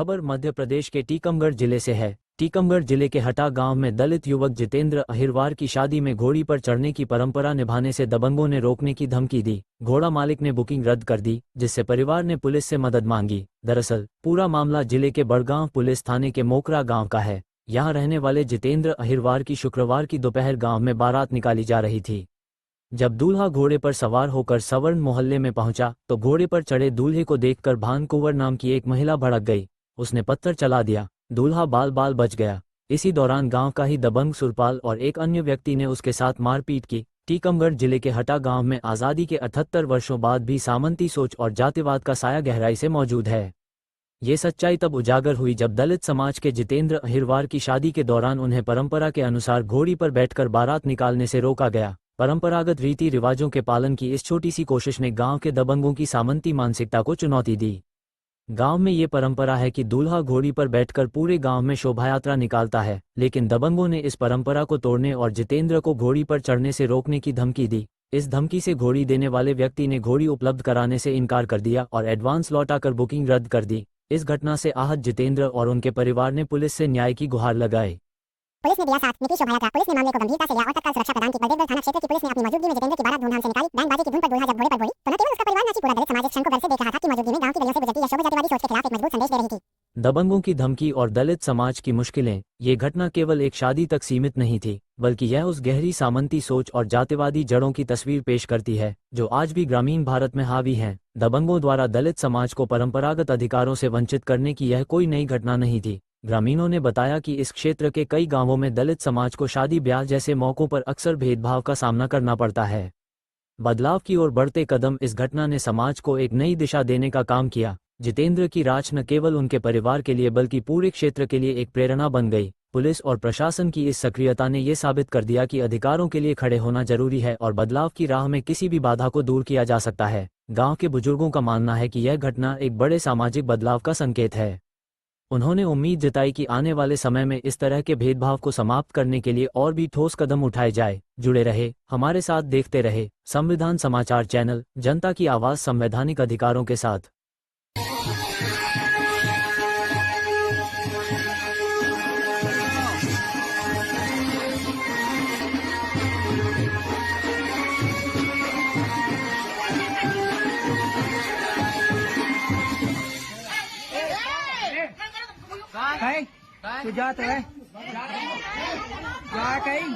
खबर मध्य प्रदेश के टीकमगढ़ जिले से है। टीकमगढ़ जिले के हटा गांव में दलित युवक जितेंद्र अहिरवार की शादी में घोड़ी पर चढ़ने की परंपरा निभाने से दबंगों ने रोकने की धमकी दी। घोड़ा मालिक ने बुकिंग रद्द कर दी, जिससे परिवार ने पुलिस से मदद मांगी। दरअसल पूरा मामला जिले के बड़गांव पुलिस थाने के मोकरा गांव का है। यहां रहने वाले जितेंद्र अहिरवार की शुक्रवार की दोपहर गांव में बारात निकाली जा रही थी। जब दूल्हा घोड़े पर सवार होकर सवर्ण मोहल्ले में पहुंचा तो घोड़े पर चढ़े दूल्हे को देखकर भान कुंवर नाम की एक महिला भड़क गई। उसने पत्थर चला दिया। दूल्हा बाल बाल बच गया। इसी दौरान गांव का ही दबंग सुरपाल और एक अन्य व्यक्ति ने उसके साथ मारपीट की। टीकमगढ़ जिले के हटा गांव में आज़ादी के 78 वर्षों बाद भी सामंती सोच और जातिवाद का साया गहराई से मौजूद है। ये सच्चाई तब उजागर हुई जब दलित समाज के जितेंद्र अहिरवार की शादी के दौरान उन्हें परंपरा के अनुसार घोड़ी पर बैठकर बारात निकालने से रोका गया। परंपरागत रीति रिवाजों के पालन की इस छोटी सी कोशिश ने गांव के दबंगों की सामंती मानसिकता को चुनौती दी। गांव में ये परंपरा है कि दूल्हा घोड़ी पर बैठकर पूरे गांव में शोभायात्रा निकालता है, लेकिन दबंगों ने इस परंपरा को तोड़ने और जितेंद्र को घोड़ी पर चढ़ने से रोकने की धमकी दी। इस धमकी से घोड़ी देने वाले व्यक्ति ने घोड़ी उपलब्ध कराने से इनकार कर दिया और एडवांस लौटाकर बुकिंग रद्द कर दी। इस घटना से आहत जितेंद्र और उनके परिवार ने पुलिस से न्याय की गुहार लगाई। पुलिस ने दिया साथ, निकी शोभायात्रा। पुलिस ने मामले को गंभीरता से लिया और तत्काल सुरक्षा प्रदान की। बलदेवगढ़ थाना क्षेत्र की पुलिस ने अपनी मौजूदगी में जितेंद्र की बारात धूमधाम से निकाली। बैंड बाजे की धुन पर दूल्हा जब घोड़े पर घोड़ी, तो न केवल उसका परिवार नाची, पूरा दलित समाज इस क्षण को गर्व से देख रहा था कि मौजूदगी में गांव की गलियों से गुजरती यह शोभा जातिवादी सोच के खिलाफ एक मजबूत संदेश दे रही थी। दबंगों की धमकी और दलित समाज की मुश्किलें, ये घटना केवल एक शादी तक सीमित नहीं थी, बल्कि यह उस गहरी सामंती सोच और जातिवादी जड़ों की तस्वीर पेश करती है जो आज भी ग्रामीण भारत में हावी हैं। दबंगों द्वारा दलित समाज को परंपरागत अधिकारों से वंचित करने की यह कोई नई घटना नहीं थी। ग्रामीणों ने बताया कि इस क्षेत्र के कई गांवों में दलित समाज को शादी ब्याह जैसे मौकों पर अक्सर भेदभाव का सामना करना पड़ता है। बदलाव की ओर बढ़ते कदम इस घटना ने समाज को एक नई दिशा देने का काम किया। जितेंद्र की राच न केवल उनके परिवार के लिए बल्कि पूरे क्षेत्र के लिए एक प्रेरणा बन गई। पुलिस और प्रशासन की इस सक्रियता ने ये साबित कर दिया कि अधिकारों के लिए खड़े होना जरूरी है और बदलाव की राह में किसी भी बाधा को दूर किया जा सकता है। गांव के बुजुर्गों का मानना है कि यह घटना एक बड़े सामाजिक बदलाव का संकेत है। उन्होंने उम्मीद जताई कि आने वाले समय में इस तरह के भेदभाव को समाप्त करने के लिए और भी ठोस कदम उठाए जाए। जुड़े रहे, हमारे साथ देखते रहे संविधान समाचार चैनल, जनता की आवाज संवैधानिक अधिकारों के साथ। कहीं तू जा तो है जा कहीं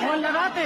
फोन लगाते